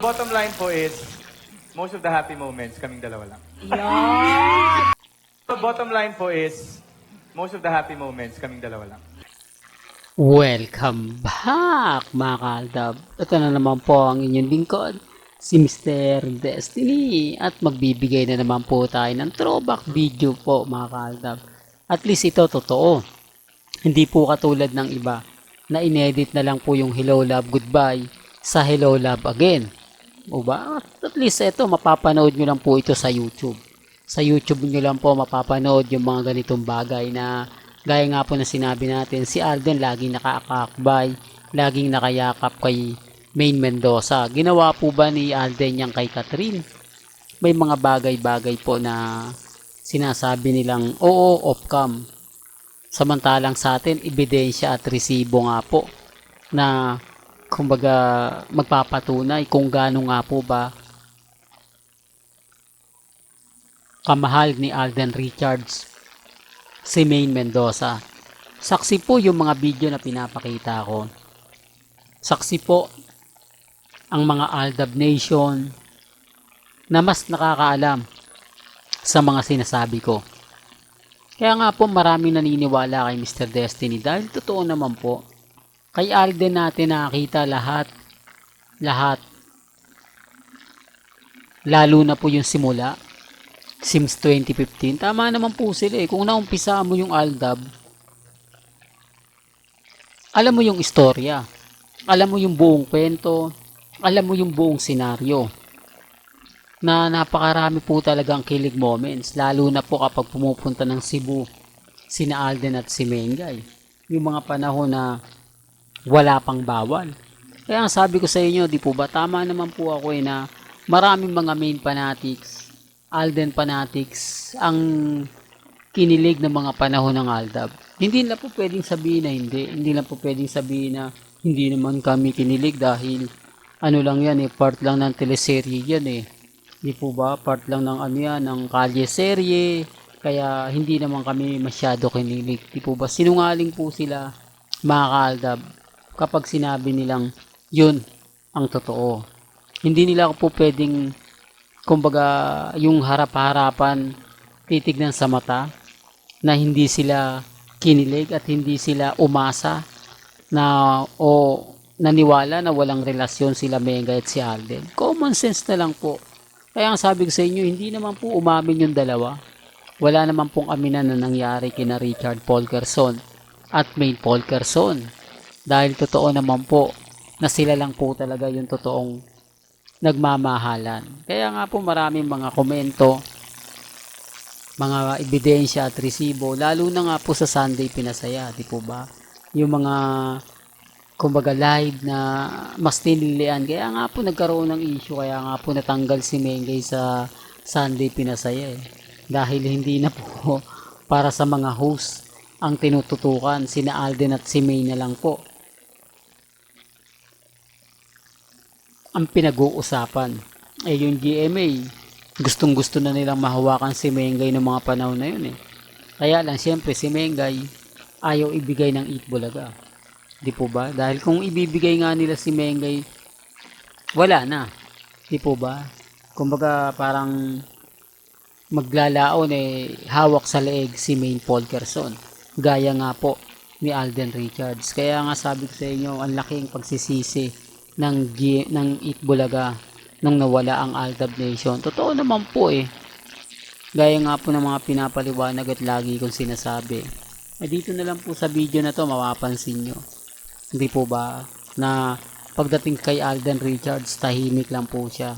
Bottom line po is, most of the happy moments, kaming dalawa lang. Yan! So bottom line po is, most of the happy moments, kaming dalawa lang. Welcome back mga kaaldab. Ito na naman po ang inyong lingkod, si Mr. Destiny. At magbibigay na naman po tayo ng throwback video po mga kaaldab. At least ito totoo. Hindi po katulad ng iba na inedit na lang po yung Hello Love Goodbye sa Hello Love Again. O ba? At least ito mapapanood nyo lang po ito sa YouTube. Sa YouTube nyo lang po mapapanood yung mga ganitong bagay na gaya nga po na sinabi natin, si Alden laging nakakakbay, laging nakayakap kay Maine Mendoza. Ginawa po ba ni Alden yan kay Catherine? May mga bagay-bagay po na sinasabi nilang oo, off-cam. Samantalang sa atin, ebidensya at resibo nga po na kumbaga magpapatunay kung gaano nga po ba kamahal ni Alden Richards si Maine Mendoza. Saksi po yung mga video na pinapakita ko. Saksi po ang mga Aldab Nation na mas nakakaalam sa mga sinasabi ko. Kaya nga po maraming naniniwala kay Mr. Destiny dahil totoo naman po. Kay Alden natin nakakita lahat. Lalo na po yung simula. Since 2015, tama naman po sila eh. Kung naumpisa mo yung Aldab, alam mo yung istorya, alam mo yung buong kwento, alam mo yung buong senaryo, na napakarami po talagang kilig moments, lalo na po kapag pumupunta ng Cebu, sina Alden at si Mengay. Yung mga panahon na wala pang bawal. Kaya ang sabi ko sa inyo, di po ba, tama naman po ako eh na maraming mga main fanatics, Alden fanatics ang kinilig ng mga panahon ng Aldab. Hindi na po pwedeng sabihin na hindi na po pwedeng sabihin na hindi naman kami kinilig dahil ano lang yan eh, part lang ng teleserye yan eh. Di po ba, part lang ng ano yan, ng kalye serye, kaya hindi naman kami masyado kinilig. Di po ba, sinungaling po sila mga Aldab kapag sinabi nilang yun ang totoo. Hindi nila po pwedeng kumbaga yung harap-harapan titignan sa mata na hindi sila kinilig at hindi sila umasa na o naniwala na walang relasyon sila Mengay at si Alden. Common sense na lang po. Kaya ang sabi ko sa inyo, hindi naman po umamin yung dalawa. Wala naman pong aminan na nangyari kina Richard Polkerson at Maine Polkerson. Dahil totoo naman po na sila lang po talaga yung totoong nagmamahalan. Kaya nga po maraming mga komento, mga ebidensya at resibo, lalo na nga po sa Sunday Pinasaya, di po ba? Yung mga kumbaga live na mas nililian. Kaya nga po nagkaroon ng issue, kaya nga po natanggal si Mengay sa Sunday Pinasaya eh. Dahil hindi na po para sa mga host ang tinututukan, sina Alden at si May na lang po ang pinag-uusapan. Eh yung GMA, gustong gusto na nilang mahawakan si Mengay ng mga panahon na yun eh. Kaya lang siyempre si Mengay ayaw ibigay ng Itbulaga. Di po ba? Dahil kung ibibigay nga nila si Mengay, wala na. Di po ba? Kumbaga parang maglalaon eh hawak sa leeg si Maine Polkerson. Gaya nga po ni Alden Richards. Kaya nga sabi ko sa inyo, ang laking pagsisisi ng Itbulaga nung nawala ang Aldab Nation. Totoo naman po eh. Gaya nga po ng mga pinapaliwanag at lagi kong sinasabi. Eh dito na lang po sa video na to mapapansin nyo. Hindi po ba na pagdating kay Alden Richards tahimik lang po siya.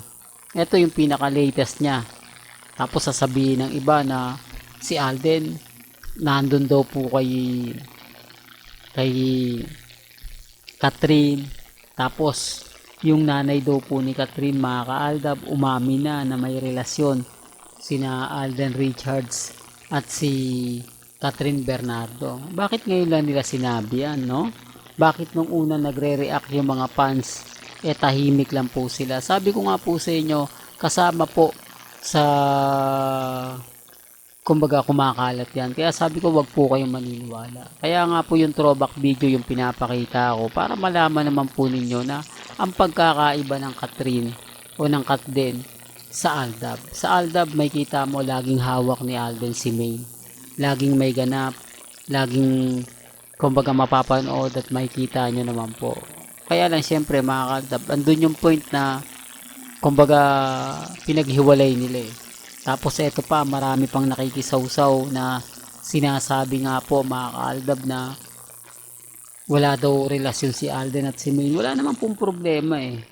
Ito yung pinaka latest niya. Tapos sasabihin ng iba na si Alden nandun daw po kay Catherine. Tapos, yung nanay daw po ni Catherine, mga ka-Aldab, umamin na may relasyon sina Alden Richards at si Catherine Bernardo. Bakit ngayon lang nila sinabi yan, no? Bakit nung una nagre-react yung mga fans, tahimik lang po sila? Sabi ko nga po sa inyo, kasama po sa kumbaga kumakalat yan. Kaya sabi ko wag po kayong maniniwala. Kaya nga po yung throwback video yung pinapakita ko para malaman naman po ninyo na ang pagkakaiba ng Catherine o ng cut din sa Aldab. Sa Aldab may kita mo laging hawak ni Alden si Main. Laging may ganap, laging kumbaga mapapanood at makikita nyo naman po. Kaya lang syempre mga Aldab, andun yung point na kumbaga pinaghiwalay nila eh. Tapos eto pa, marami pang nakikisawsaw na sinasabi nga po mga Aldab na wala daw relasyon si Alden at si Main. Wala naman pong problema eh.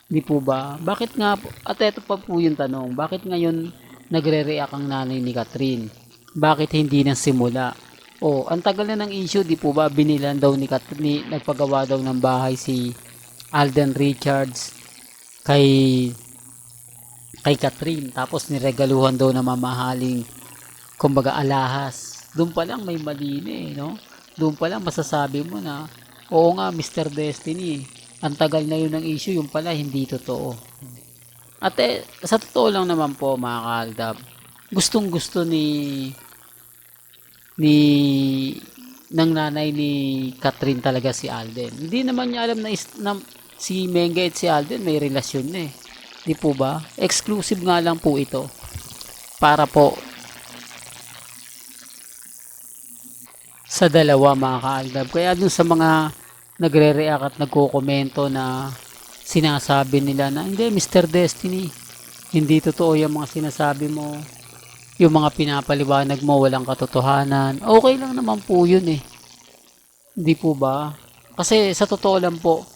Di po ba? Bakit nga po, at eto pa po yung tanong, bakit ngayon nagre-react ang nanay ni Catherine? Bakit hindi nang simula? O, ang tagal na ng issue, di po ba? Binilan daw ni Catherine, nagpagawa daw ng bahay si Alden Richards kay Catherine. Tapos niregaluhan daw na mamahaling kumbaga alahas. Doon pa lang may mali na eh, no? Doon pa lang masasabi mo na, oo nga, Mr. Destiny, ang tagal na yun ng issue, yung pala hindi totoo. At sa totoo lang naman po mga kaaldab, gustong gusto ng nanay ni Catherine talaga si Alden. Hindi naman niya alam na si Mengay at si Alden may relasyon na eh. Di po ba? Exclusive nga lang po ito. Para po sa dalawa mga kaaldab. Kaya dun sa mga nagre-react at nagko-komento na sinasabi nila na hindi Mr. Destiny, hindi totoo yung mga sinasabi mo, yung mga pinapaliwanag mo walang katotohanan, okay lang naman po yun eh. Hindi po ba? Kasi sa totoo lang po,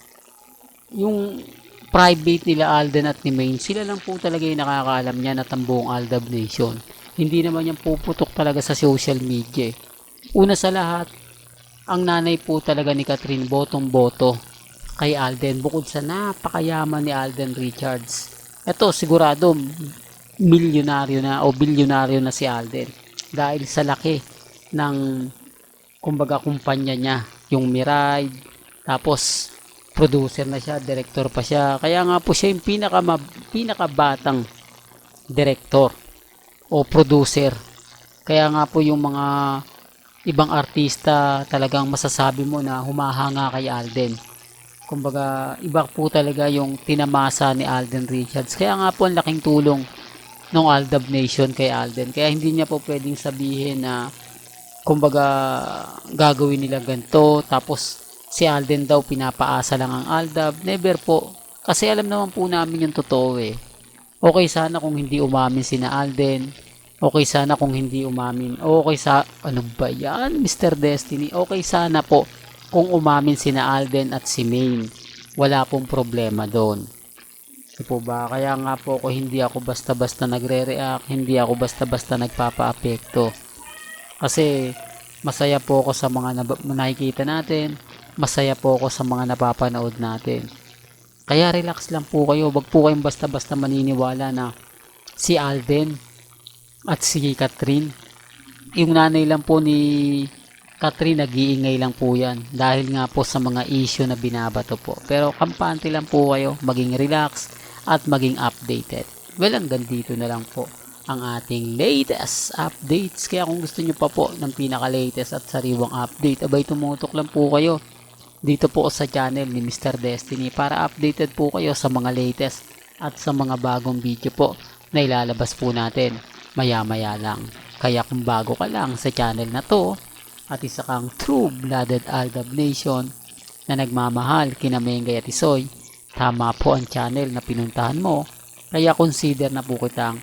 yung private nila Alden at ni Main, sila lang po talaga yung nakakaalam niya at ang buong Aldab Nation. Hindi naman yan puputok talaga sa social media eh. Una sa lahat, ang nanay po talaga ni Catherine botong-boto kay Alden bukod sa napakayaman ni Alden Richards. Ito sigurado milyonaryo na o bilyonaryo na si Alden dahil sa laki ng kumbaga kumpanya niya, yung Mirai, tapos producer na siya, director pa siya. Kaya nga po siya yung pinakabatang director o producer. Kaya nga po yung mga ibang artista talagang masasabi mo na humahanga kay Alden. Kumbaga, iba po talaga yung tinamasa ni Alden Richards. Kaya nga po ang laking tulong ng Aldab Nation kay Alden. Kaya hindi niya po pwedeng sabihin na kumbaga gagawin nila ganito. Tapos si Alden daw pinapaasa lang ang Aldab. Never po. Kasi alam naman po namin yung totoo eh. Okay sana kung hindi umamin sina Alden. Okay sana kung hindi umamin. Okay sa ano ba yan, Mr. Destiny? Okay sana po kung umamin sina Alden at si Main. Wala pong problema doon. Di po ba? Kaya nga po hindi ako basta-basta nagre-react, hindi ako basta-basta nagpapa-apekto. Kasi masaya po ako sa mga nakikita natin, masaya po ako sa mga napapanood natin. Kaya relax lang po kayo, wag po kayong basta-basta maniniwala na si Alden at si Catherine, yung nanay lang po ni Catherine nag-iingay lang po yan dahil nga po sa mga issue na binabato po. Pero kampante lang po kayo, maging relax at maging updated. Well, hanggang dito na lang po ang ating latest updates. Kaya kung gusto nyo pa po ng pinaka-latest at sariwang update, abay tumutok lang po kayo dito po sa channel ni Mr. Destiny para updated po kayo sa mga latest at sa mga bagong video po na ilalabas po natin maya-maya lang. Kaya kung bago ka lang sa channel na to at isa kang true-blooded Aldab Nation na nagmamahal kina Mengay at Isoy, tama po ang channel na pinuntahan mo. Kaya consider na po kitang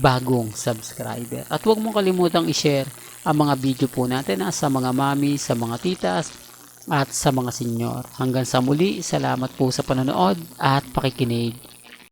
bagong subscriber. At huwag mong kalimutang i-share ang mga video po natin sa mga mami, sa mga titas at sa mga senyor. Hanggang sa muli, salamat po sa panonood at pakikinig.